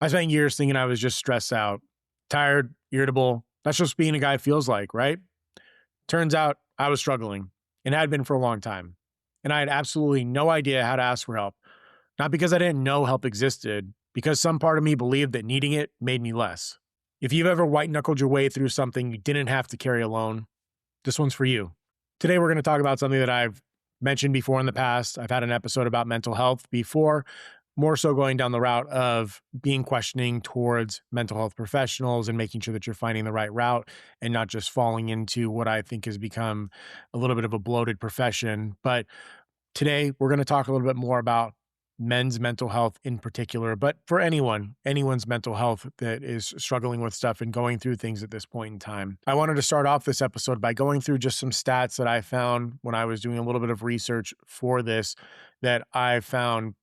I spent years thinking I was just stressed out, tired, irritable. That's just being a guy feels like, right? Turns out I was struggling and had been for a long time. And I had absolutely no idea how to ask for help. Not because I didn't know help existed, because some part of me believed that needing it made me less. If you've ever white knuckled your way through something you didn't have to carry alone, this one's for you. Today, we're going to talk about something that I've mentioned before in the past. I've had an episode about mental health before, more so going down the route of being questioning towards mental health professionals and making sure that you're finding the right route and not just falling into what I think has become a little bit of a bloated profession. But today, we're going to talk a little bit more about men's mental health in particular, but for anyone's mental health that is struggling with stuff and going through things at this point in time. I wanted to start off this episode by going through just some stats that I found when I was doing a little bit of research for this that I found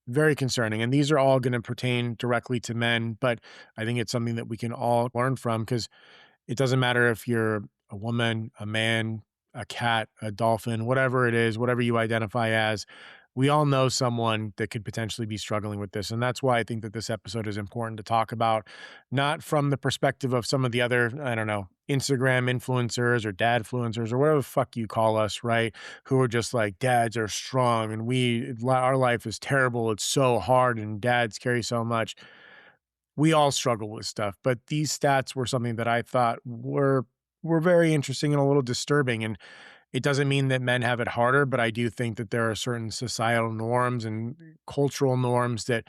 very concerning. And these are all going to pertain directly to men, but I think it's something that we can all learn from because it doesn't matter if you're a woman, a man, a cat, a dolphin, whatever it is, whatever you identify as, we all know someone that could potentially be struggling with this. And that's why I think that this episode is important to talk about, not from the perspective of some of the other, I don't know, Instagram influencers or dadfluencers or whatever the fuck you call us, right? Who are just like, dads are strong and our life is terrible. It's so hard and dads carry so much. We all struggle with stuff, but these stats were something that I thought were very interesting and a little disturbing. And it doesn't mean that men have it harder, but I do think that there are certain societal norms and cultural norms that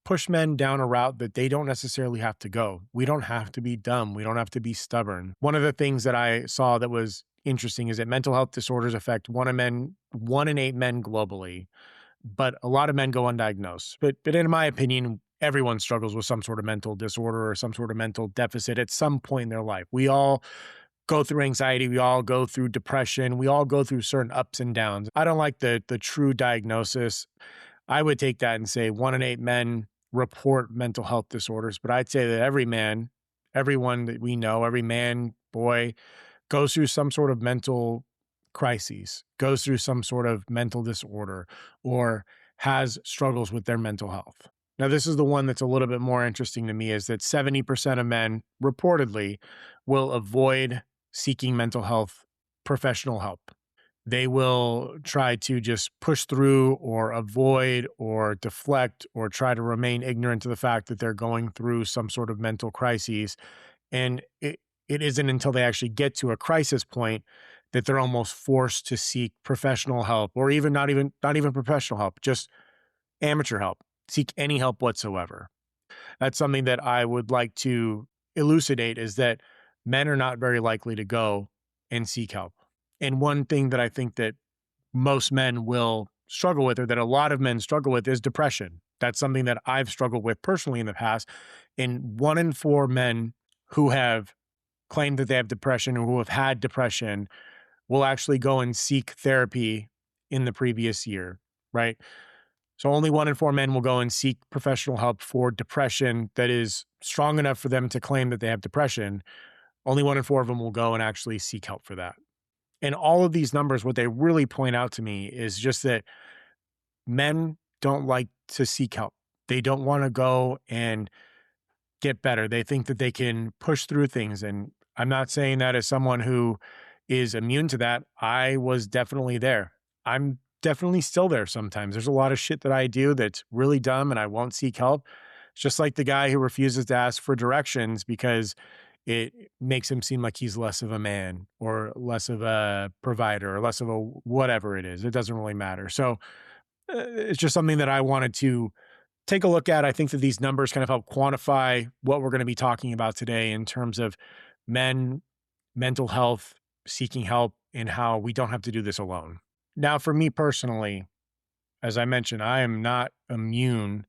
push men down a route that they don't necessarily have to go. We don't have to be dumb. We don't have to be stubborn. One of the things that I saw that was interesting is that mental health disorders affect one in 8 men globally, but a lot of men go undiagnosed. But in my opinion, everyone struggles with some sort of mental disorder or some sort of mental deficit at some point in their life. We all go through anxiety. We all go through depression. We all go through certain ups and downs. I don't like the true diagnosis. I would take that and say 1 in 8 men report mental health disorders, but I'd say that every man, everyone that we know, every man, boy, goes through some sort of mental crises, goes through some sort of mental disorder, or has struggles with their mental health. Now, this is the one that's a little bit more interesting to me is that 70% of men reportedly will avoid seeking mental health professional help. They will try to just push through or avoid or deflect or try to remain ignorant to the fact that they're going through some sort of mental crises. And it isn't until they actually get to a crisis point that they're almost forced to seek professional help, or even not even professional help, just amateur help. Seek any help whatsoever. That's something that I would like to elucidate is that men are not very likely to go and seek help. And one thing that I think that most men will struggle with, or that a lot of men struggle with, is depression. That's something that I've struggled with personally in the past. And 1 in 4 men who have claimed that they have depression or who have had depression will actually go and seek therapy in the previous year, right? So only 1 in 4 men will go and seek professional help for depression that is strong enough for them to claim that they have depression. Only 1 in 4 of them will go and actually seek help for that. And all of these numbers, what they really point out to me is just that men don't like to seek help. They don't want to go and get better. They think that they can push through things. And I'm not saying that as someone who is immune to that. I was definitely there. I'm definitely still there sometimes. There's a lot of shit that I do that's really dumb and I won't seek help. It's just like the guy who refuses to ask for directions because it makes him seem like he's less of a man or less of a provider or less of a whatever it is. It doesn't really matter. So it's just something that I wanted to take a look at. I think that these numbers kind of help quantify what we're going to be talking about today in terms of men, mental health, seeking help, and how we don't have to do this alone. Now, for me personally, as I mentioned, I am not immune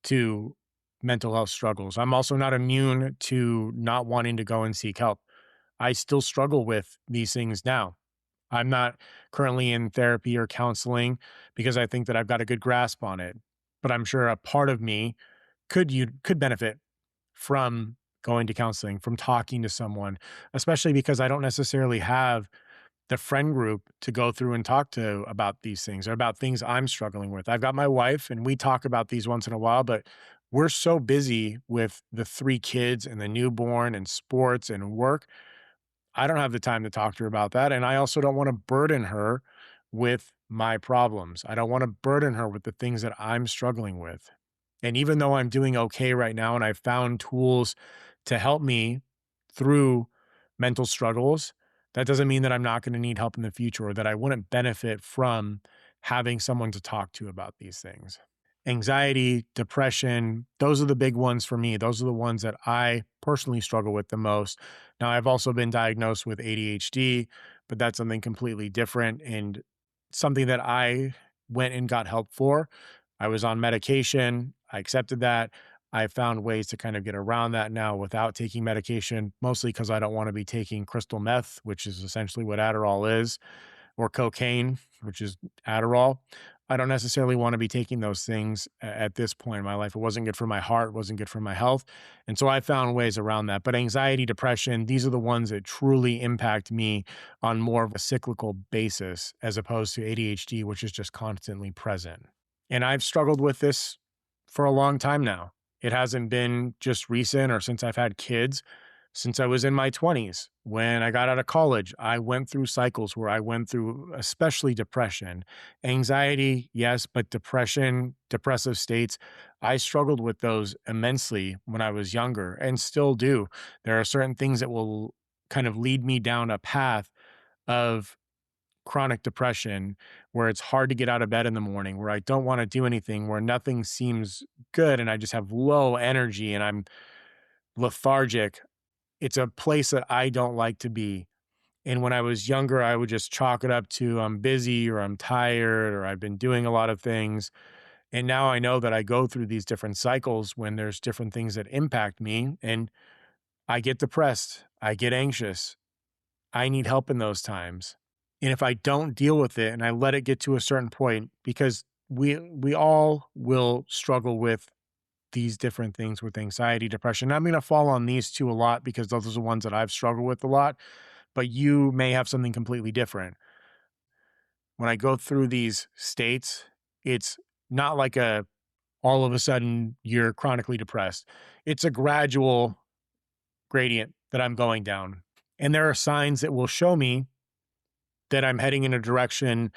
to mental health struggles. I'm also not immune to not wanting to go and seek help. I still struggle with these things now. I'm not currently in therapy or counseling because I think that I've got a good grasp on it. But I'm sure a part of me could benefit from going to counseling, from talking to someone, especially because I don't necessarily have the friend group to go through and talk to about these things or about things I'm struggling with. I've got my wife and we talk about these once in a while, but we're so busy with the 3 kids and the newborn and sports and work. I don't have the time to talk to her about that, and I also don't wanna burden her with my problems. I don't wanna burden her with the things that I'm struggling with. And even though I'm doing okay right now and I've found tools to help me through mental struggles, that doesn't mean that I'm not gonna need help in the future or that I wouldn't benefit from having someone to talk to about these things. Anxiety, depression, those are the big ones for me. Those are the ones that I personally struggle with the most. Now, I've also been diagnosed with ADHD, but that's something completely different and something that I went and got help for. I was on medication. I accepted that. I found ways to kind of get around that now without taking medication, mostly because I don't want to be taking crystal meth, which is essentially what Adderall is, or cocaine, which is Adderall. I don't necessarily want to be taking those things at this point in my life. It wasn't good for my heart, it wasn't good for my health. And so I found ways around that. But anxiety, depression, these are the ones that truly impact me on more of a cyclical basis as opposed to ADHD, which is just constantly present. And I've struggled with this for a long time now. It hasn't been just recent or since I've had kids. Since I was in my 20s, when I got out of college, I went through cycles where I went through, especially depression, anxiety, yes, but depression, depressive states. I struggled with those immensely when I was younger and still do. There are certain things that will kind of lead me down a path of chronic depression where it's hard to get out of bed in the morning, where I don't want to do anything, where nothing seems good and I just have low energy and I'm lethargic. It's a place that I don't like to be. And when I was younger, I would just chalk it up to I'm busy or I'm tired or I've been doing a lot of things. And now I know that I go through these different cycles when there's different things that impact me and I get depressed, I get anxious. I need help in those times. And if I don't deal with it and I let it get to a certain point, because we all will struggle with these different things with anxiety, depression. I'm going to fall on these two a lot because those are the ones that I've struggled with a lot, but you may have something completely different. When I go through these states, it's not like a all of a sudden you're chronically depressed. It's a gradual gradient that I'm going down. And there are signs that will show me that I'm heading in a direction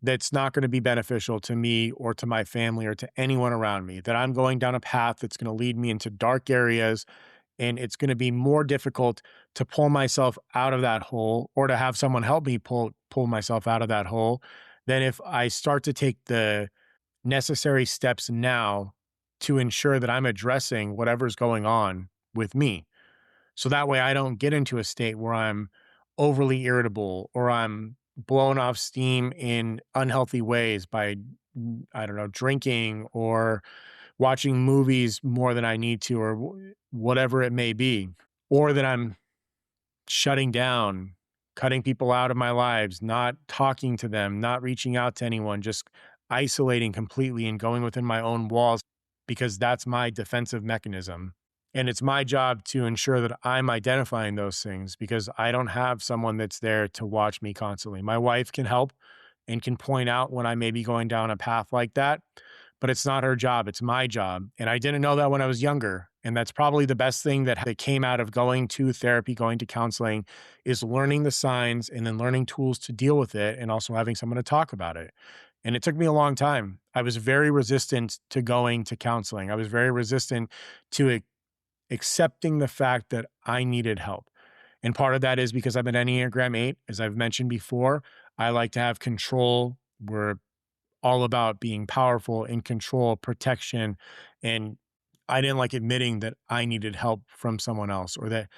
that's not going to be beneficial to me or to my family or to anyone around me, that I'm going down a path that's going to lead me into dark areas and it's going to be more difficult to pull myself out of that hole or to have someone help me pull myself out of that hole than if I start to take the necessary steps now to ensure that I'm addressing whatever's going on with me. So that way I don't get into a state where I'm overly irritable or I'm blowing off steam in unhealthy ways by, I don't know, drinking or watching movies more than I need to or whatever it may be. Or that I'm shutting down, cutting people out of my lives, not talking to them, not reaching out to anyone, just isolating completely and going within my own walls because that's my defensive mechanism. And it's my job to ensure that I'm identifying those things because I don't have someone that's there to watch me constantly. My wife can help and can point out when I may be going down a path like that, but it's not her job. It's my job. And I didn't know that when I was younger. And that's probably the best thing that came out of going to therapy, going to counseling is learning the signs and then learning tools to deal with it and also having someone to talk about it. And it took me a long time. I was very resistant to going to counseling. I was very resistant to accepting the fact that I needed help. And part of that is because I'm an Enneagram 8, as I've mentioned before. I like to have control. We're all about being powerful, in control, protection. And I didn't like admitting that I needed help from someone else or that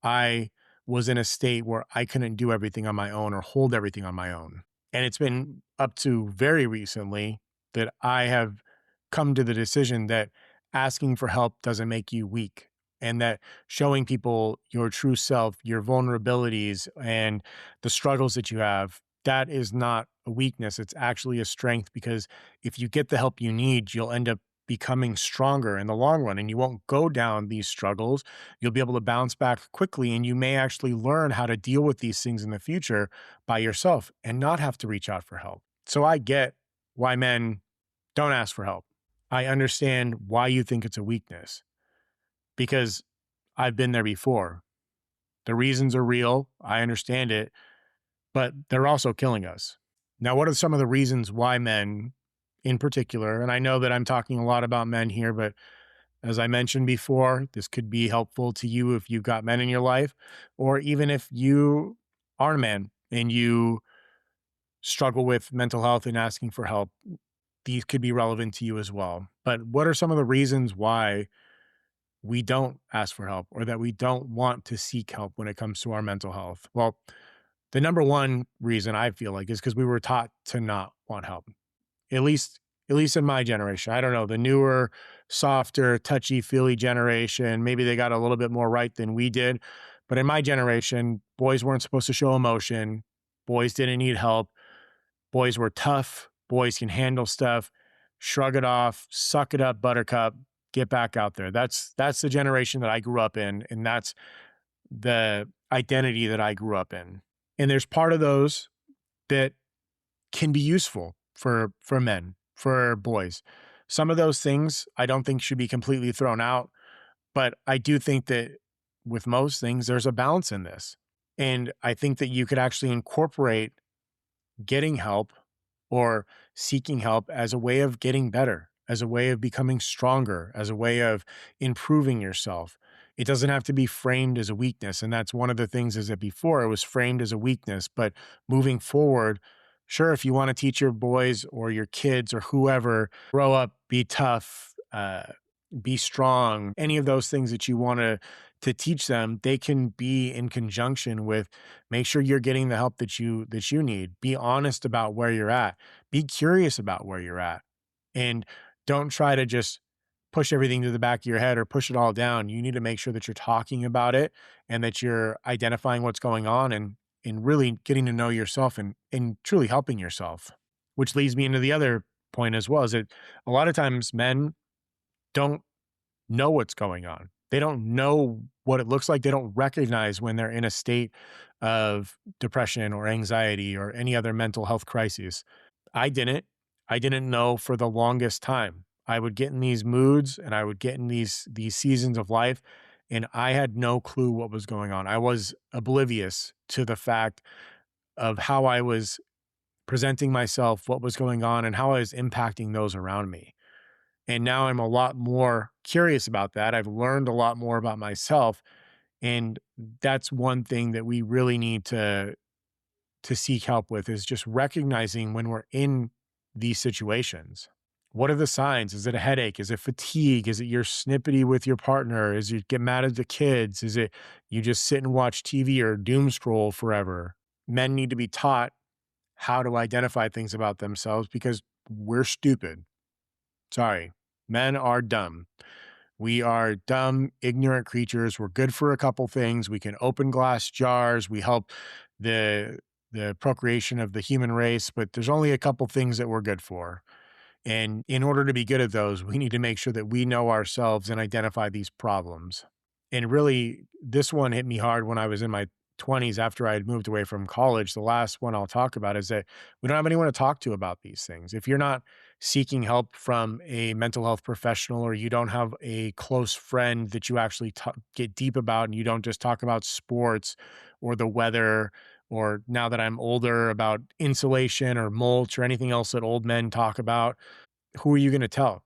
I was in a state where I couldn't do everything on my own or hold everything on my own. And it's been up to very recently that I have come to the decision that asking for help doesn't make you weak and that showing people your true self, your vulnerabilities, and the struggles that you have, that is not a weakness. It's actually a strength because if you get the help you need, you'll end up becoming stronger in the long run and you won't go down these struggles. You'll be able to bounce back quickly and you may actually learn how to deal with these things in the future by yourself and not have to reach out for help. So I get why men don't ask for help. I understand why you think it's a weakness because I've been there before. The reasons are real. I understand it, but they're also killing us. Now, what are some of the reasons why men in particular, and I know that I'm talking a lot about men here, but as I mentioned before, this could be helpful to you if you've got men in your life, or even if you are a man and you struggle with mental health and asking for help, these could be relevant to you as well. But what are some of the reasons why we don't ask for help or that we don't want to seek help when it comes to our mental health? Well, the number one reason I feel like is because we were taught to not want help. At least at least in my generation. I don't know, the newer, softer, touchy-feely generation, maybe they got a little bit more right than we did. But in my generation, boys weren't supposed to show emotion. Boys didn't need help. Boys were tough. Boys can handle stuff. Shrug it off, suck it up, buttercup, get back out there. That's the generation that I grew up in, and that's the identity that I grew up in. And there's part of those that can be useful for men, for boys. Some of those things I don't think should be completely thrown out, but I do think that with most things there's a balance in this. And I think that you could actually incorporate getting help or seeking help as a way of getting better, as a way of becoming stronger, as a way of improving yourself. It doesn't have to be framed as a weakness. And that's one of the things is that before it was framed as a weakness, but moving forward, sure, if you want to teach your boys or your kids or whoever, grow up, be tough, be strong, any of those things that you want to teach them, they can be in conjunction with make sure you're getting the help that you need. Be honest about where you're at. Be curious about where you're at. And don't try to just push everything to the back of your head or push it all down. You need to make sure that you're talking about it and that you're identifying what's going on and really getting to know yourself and truly helping yourself. Which leads me into the other point as well, is that a lot of times men don't know what's going on. They don't know what it looks like. They don't recognize when they're in a state of depression or anxiety or any other mental health crises. I didn't. I didn't know for the longest time. I would get in these moods and I would get in these seasons of life and I had no clue what was going on. I was oblivious to the fact of how I was presenting myself, what was going on and how I was impacting those around me. And now I'm a lot more curious about that. I've learned a lot more about myself. And that's one thing that we really need to seek help with is just recognizing when we're in these situations. What are the signs? Is it a headache? Is it fatigue? Is it you're snippety with your partner? Is you get mad at the kids? Is it you just sit and watch TV or doom scroll forever? Men need to be taught how to identify things about themselves because we're stupid. Sorry. Men are dumb. We are dumb, ignorant creatures. We're good for a couple things. We can open glass jars. We help the the procreation of the human race, but there's only a couple things that we're good for. And in order to be good at those, we need to make sure that we know ourselves and identify these problems. And really, this one hit me hard when I was in my 20s after I had moved away from college. The last one I'll talk about is that we don't have anyone to talk to about these things. If you're not seeking help from a mental health professional or you don't have a close friend that you actually get deep about and you don't just talk about sports or the weather or now that I'm older about insulation or mulch or anything else that old men talk about, who are you going to tell?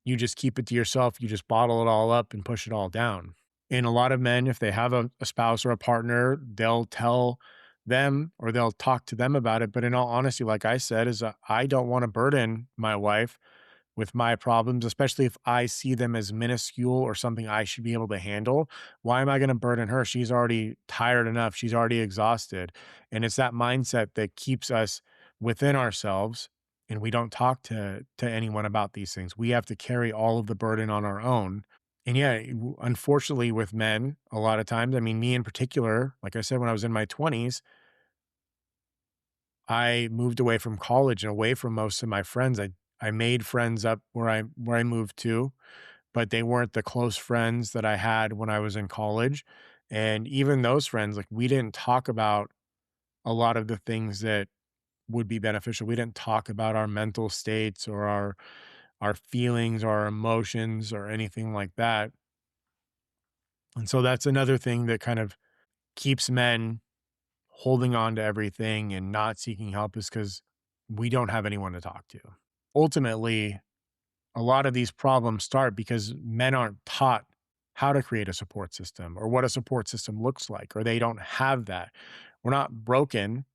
You just keep it to yourself. You just bottle it all up and push it all down. And a lot of men, if they have a spouse or a partner, they'll tell them or they'll talk to them about it. But in all honesty, like I said, is I don't want to burden my wife with my problems, especially if I see them as minuscule or something I should be able to handle. Why am I going to burden her? She's already tired enough. She's already exhausted. And it's that mindset that keeps us within ourselves and we don't talk to anyone about these things. We have to carry all of the burden on our own. And yeah, unfortunately with men, a lot of times, I mean, me in particular, like I said, when I was in my 20s, I moved away from college and away from most of my friends. I made friends up where I moved to, but they weren't the close friends that I had when I was in college. And even those friends, like we didn't talk about a lot of the things that would be beneficial. We didn't talk about our mental states or our feelings, our emotions, or anything like that. And so that's another thing that kind of keeps men holding on to everything and not seeking help is because we don't have anyone to talk to. Ultimately, a lot of these problems start because men aren't taught how to create a support system or what a support system looks like, or they don't have that. We're not broken.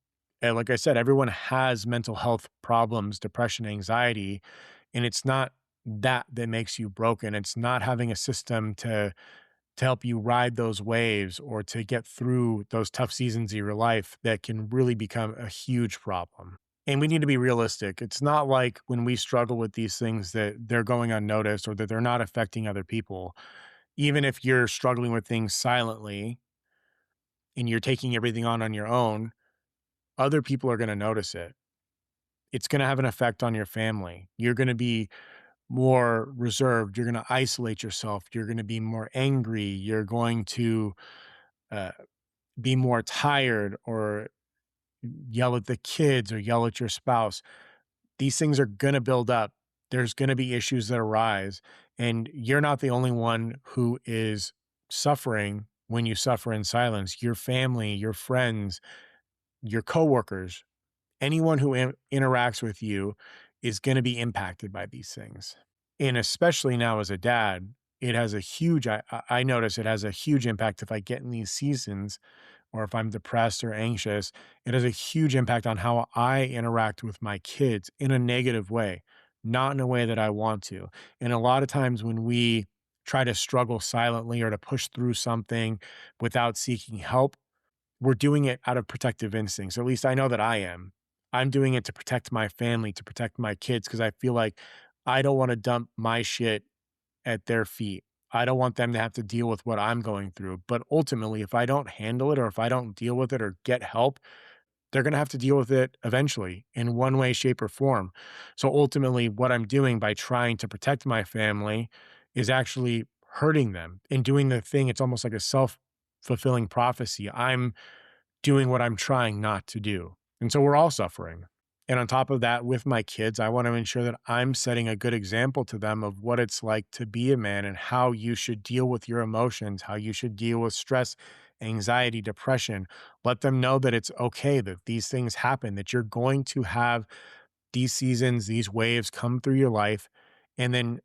And like I said, everyone has mental health problems, depression, anxiety, and it's not that makes you broken. It's not having a system to help you ride those waves or to get through those tough seasons of your life that can really become a huge problem. And we need to be realistic. It's not like when we struggle with these things that they're going unnoticed or that they're not affecting other people. Even if you're struggling with things silently and you're taking everything on your own, other people are going to notice it. It's going to have an effect on your family. You're going to be more reserved. You're going to isolate yourself. You're going to be more angry. You're going to uh, be more tired or yell at the kids or yell at your spouse. These things are going to build up. There's going to be issues that arise. And you're not the only one who is suffering when you suffer in silence. Your family, your friends, your coworkers, anyone who interacts with you is going to be impacted by these things. And especially now as a dad, it has a huge, I notice it has a huge impact if I get in these seasons or if I'm depressed or anxious. It has a huge impact on how I interact with my kids in a negative way, not in a way that I want to. And a lot of times when we try to struggle silently or to push through something without seeking help, we're doing it out of protective instincts. At least I know that I am. I'm doing it to protect my family, to protect my kids, because I feel like I don't want to dump my shit at their feet. I don't want them to have to deal with what I'm going through. But ultimately, if I don't handle it or if I don't deal with it or get help, they're going to have to deal with it eventually in one way, shape, or form. So ultimately, what I'm doing by trying to protect my family is actually hurting them and doing the thing. It's almost like a self fulfilling prophecy. I'm doing what I'm trying not to do. And so we're all suffering. And on top of that, with my kids, I want to ensure that I'm setting a good example to them of what it's like to be a man and how you should deal with your emotions, how you should deal with stress, anxiety, depression. Let them know that it's okay, that these things happen, that you're going to have these seasons, these waves come through your life, and then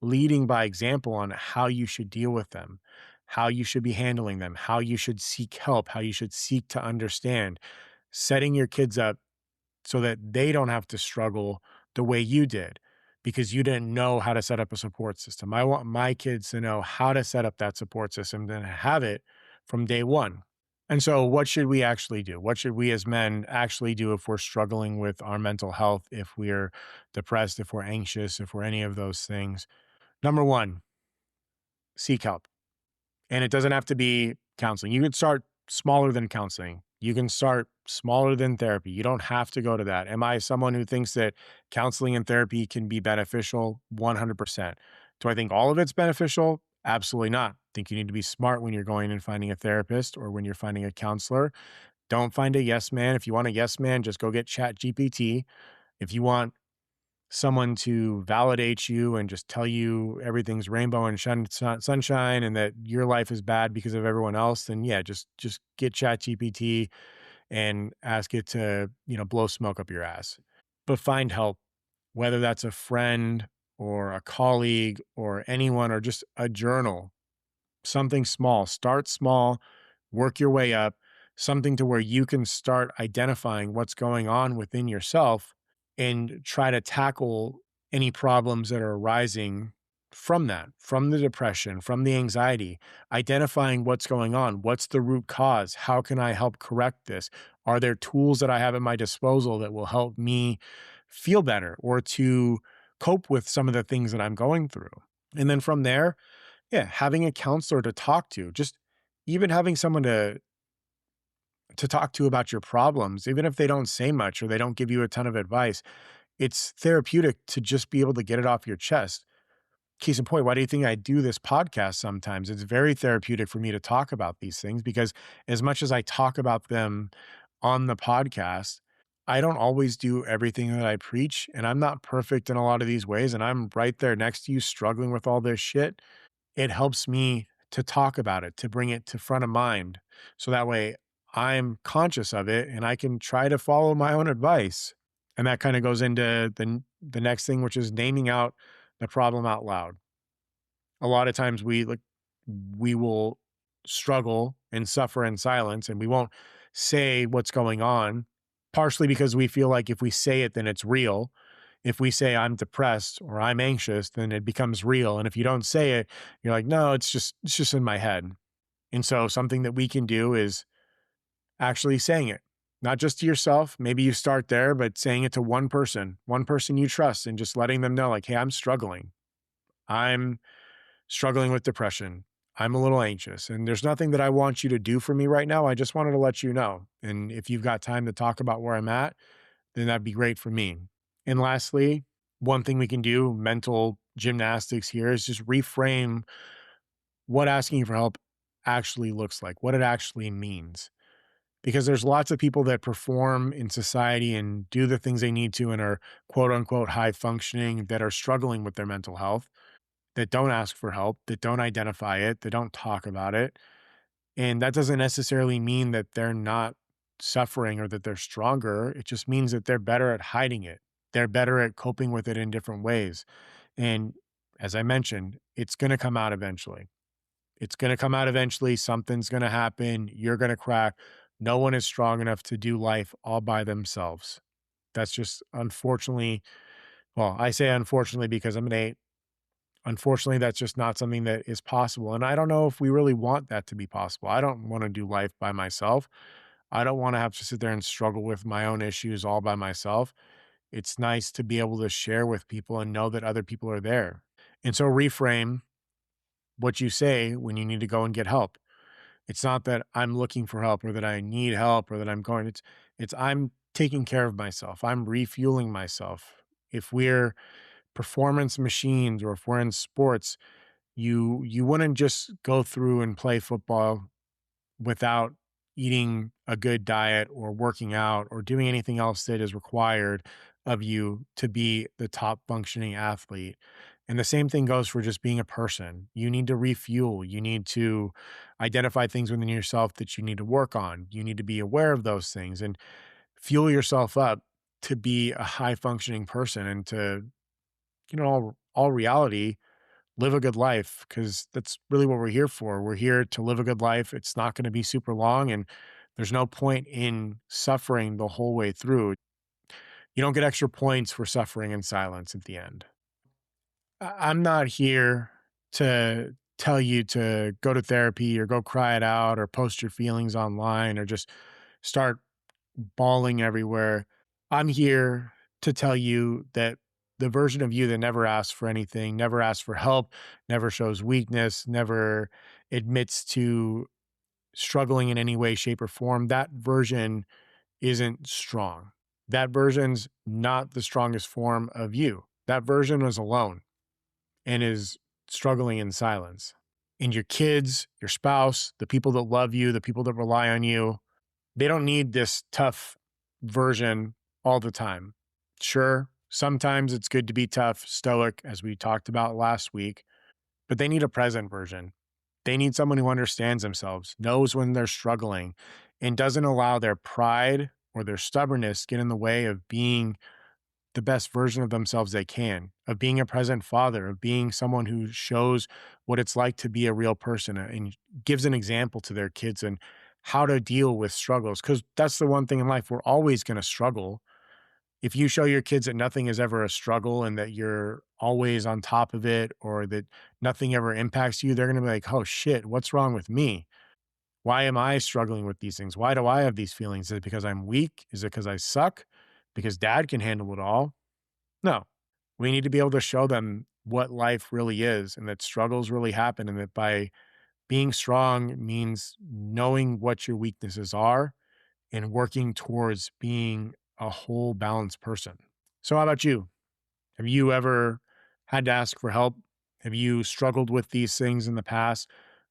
leading by example on how you should deal with them, how you should be handling them, how you should seek help, how you should seek to understand, setting your kids up so that they don't have to struggle the way you did because you didn't know how to set up a support system. I want my kids to know how to set up that support system and have it from day one. And so, what should we actually do? What should we as men actually do if we're struggling with our mental health, if we're depressed, if we're anxious, if we're any of those things? Number one, seek help. And it doesn't have to be counseling. You can start smaller than counseling. You can start smaller than therapy. You don't have to go to that. Am I someone who thinks that counseling and therapy can be beneficial? 100%. Do I think all of it's beneficial? Absolutely not. I think you need to be smart when you're going and finding a therapist or when you're finding a counselor. Don't find a yes man. If you want a yes man, just go get Chat GPT. If you want someone to validate you and just tell you everything's rainbow and sunshine and that your life is bad because of everyone else, then yeah, just get Chat GPT and ask it to, blow smoke up your ass. But find help, whether that's a friend or a colleague or anyone or just a journal, something small. Start small, work your way up, something to where you can start identifying what's going on within yourself and try to tackle any problems that are arising from that, from the depression, from the anxiety, identifying what's going on. What's the root cause? How can I help correct this? Are there tools that I have at my disposal that will help me feel better or to cope with some of the things that I'm going through? And then from there, yeah, having a counselor to talk to, just even having someone to talk to about your problems, even if they don't say much or they don't give you a ton of advice, it's therapeutic to just be able to get it off your chest. Case in point, why do you think I do this podcast sometimes? It's very therapeutic for me to talk about these things because as much as I talk about them on the podcast, I don't always do everything that I preach, and I'm not perfect in a lot of these ways, and I'm right there next to you struggling with all this shit. It helps me to talk about it, to bring it to front of mind. So that way I'm conscious of it and I can try to follow my own advice. And that kind of goes into the next thing, which is naming out the problem out loud. A lot of times we will struggle and suffer in silence and we won't say what's going on, partially because we feel like if we say it, then it's real. If we say I'm depressed or I'm anxious, then it becomes real. And if you don't say it, you're like, no, it's just in my head. And so something that we can do is actually saying it, not just to yourself. Maybe you start there, but saying it to one person you trust, and just letting them know, like, hey, I'm struggling. I'm struggling with depression. I'm a little anxious, and there's nothing that I want you to do for me right now. I just wanted to let you know. And if you've got time to talk about where I'm at, then that'd be great for me. And lastly, one thing we can do, mental gymnastics here, is just reframe what asking for help actually looks like, what it actually means. Because there's lots of people that perform in society and do the things they need to and are quote unquote high functioning that are struggling with their mental health, that don't ask for help, that don't identify it, that don't talk about it. And that doesn't necessarily mean that they're not suffering or that they're stronger. It just means that they're better at hiding it. They're better at coping with it in different ways. And as I mentioned, it's going to come out eventually. It's going to come out eventually. Something's going to happen. You're going to crack. No one is strong enough to do life all by themselves. That's just unfortunately, well, I say unfortunately because I'm an eight. Unfortunately, that's just not something that is possible. And I don't know if we really want that to be possible. I don't want to do life by myself. I don't want to have to sit there and struggle with my own issues all by myself. It's nice to be able to share with people and know that other people are there. And so reframe what you say when you need to go and get help. It's not that I'm looking for help or that I need help or that I'm going, it's I'm taking care of myself. I'm refueling myself. If we're performance machines or if we're in sports, you wouldn't just go through and play football without eating a good diet or working out or doing anything else that is required of you to be the top functioning athlete. And the same thing goes for just being a person. You need to refuel. You need to identify things within yourself that you need to work on. You need to be aware of those things and fuel yourself up to be a high functioning person and to, all reality, live a good life, because that's really what we're here for. We're here to live a good life. It's not going to be super long, and there's no point in suffering the whole way through. You don't get extra points for suffering in silence at the end. I'm not here to tell you to go to therapy or go cry it out or post your feelings online or just start bawling everywhere. I'm here to tell you that the version of you that never asks for anything, never asks for help, never shows weakness, never admits to struggling in any way, shape, or form, that version isn't strong. That version's not the strongest form of you. That version is alone and is struggling in silence. And your kids, your spouse, the people that love you, the people that rely on you, they don't need this tough version all the time. Sure, sometimes it's good to be tough, stoic, as we talked about last week, but they need a present version. They need someone who understands themselves, knows when they're struggling, and doesn't allow their pride or their stubbornness get in the way of being the best version of themselves they can, of being a present father, of being someone who shows what it's like to be a real person and gives an example to their kids and how to deal with struggles. Because that's the one thing in life, we're always going to struggle. If you show your kids that nothing is ever a struggle and that you're always on top of it or that nothing ever impacts you, they're going to be like, oh shit, what's wrong with me? Why am I struggling with these things? Why do I have these feelings? Is it because I'm weak? Is it because I suck? Because dad can handle it all? No, we need to be able to show them what life really is and that struggles really happen and that by being strong means knowing what your weaknesses are and working towards being a whole balanced person. So how about you? Have you ever had to ask for help? Have you struggled with these things in the past?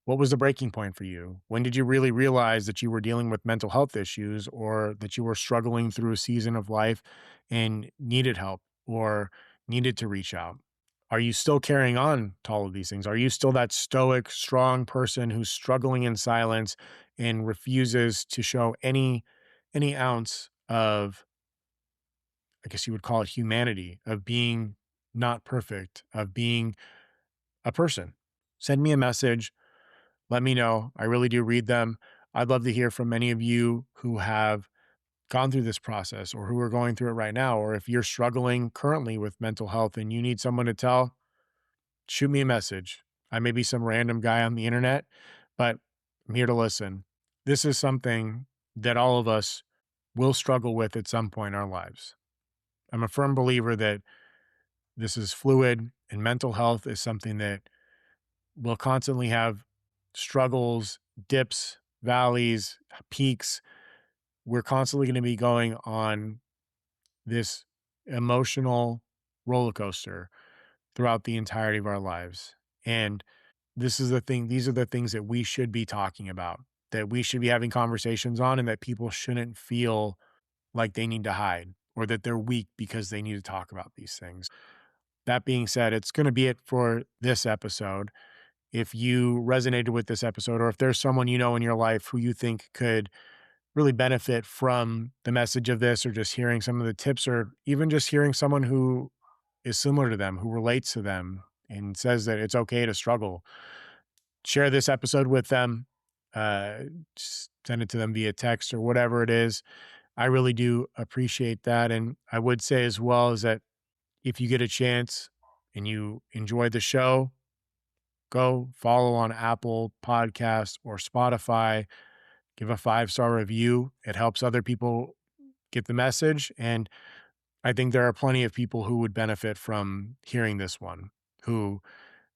What was the breaking point for you? When did you really realize that you were dealing with mental health issues or that you were struggling through a season of life and needed help or needed to reach out? Are you still carrying on to all of these things? Are you still that stoic, strong person who's struggling in silence and refuses to show any ounce of, I guess you would call it, humanity, of being not perfect, of being a person? Send me a message. Let me know. I really do read them. I'd love to hear from many of you who have gone through this process or who are going through it right now. Or if you're struggling currently with mental health and you need someone to tell, shoot me a message. I may be some random guy on the internet, but I'm here to listen. This is something that all of us will struggle with at some point in our lives. I'm a firm believer that this is fluid and mental health is something that will constantly have struggles, dips, valleys, peaks. We're constantly going to be going on this emotional roller coaster throughout the entirety of our lives. And this is the thing, these are the things that we should be talking about, that we should be having conversations on, and that people shouldn't feel like they need to hide or that they're weak because they need to talk about these things. That being said, it's going to be it for this episode. If you resonated with this episode, or if there's someone you know in your life who you think could really benefit from the message of this, or just hearing some of the tips, or even just hearing someone who is similar to them, who relates to them and says that it's okay to struggle, share this episode with them. Uh, Send it to them via text or whatever it is. I really do appreciate that. And I would say as well is that if you get a chance and you enjoy the show, go follow on Apple Podcasts or Spotify. Give a 5-star review. It helps other people get the message. And I think there are plenty of people who would benefit from hearing this one, who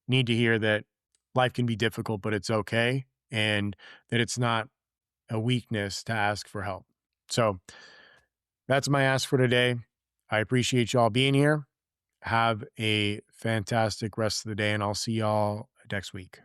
need to hear that life can be difficult, but it's okay. And that it's not a weakness to ask for help. So that's my ask for today. I appreciate y'all being here. Have a fantastic rest of the day, and I'll see y'all next week.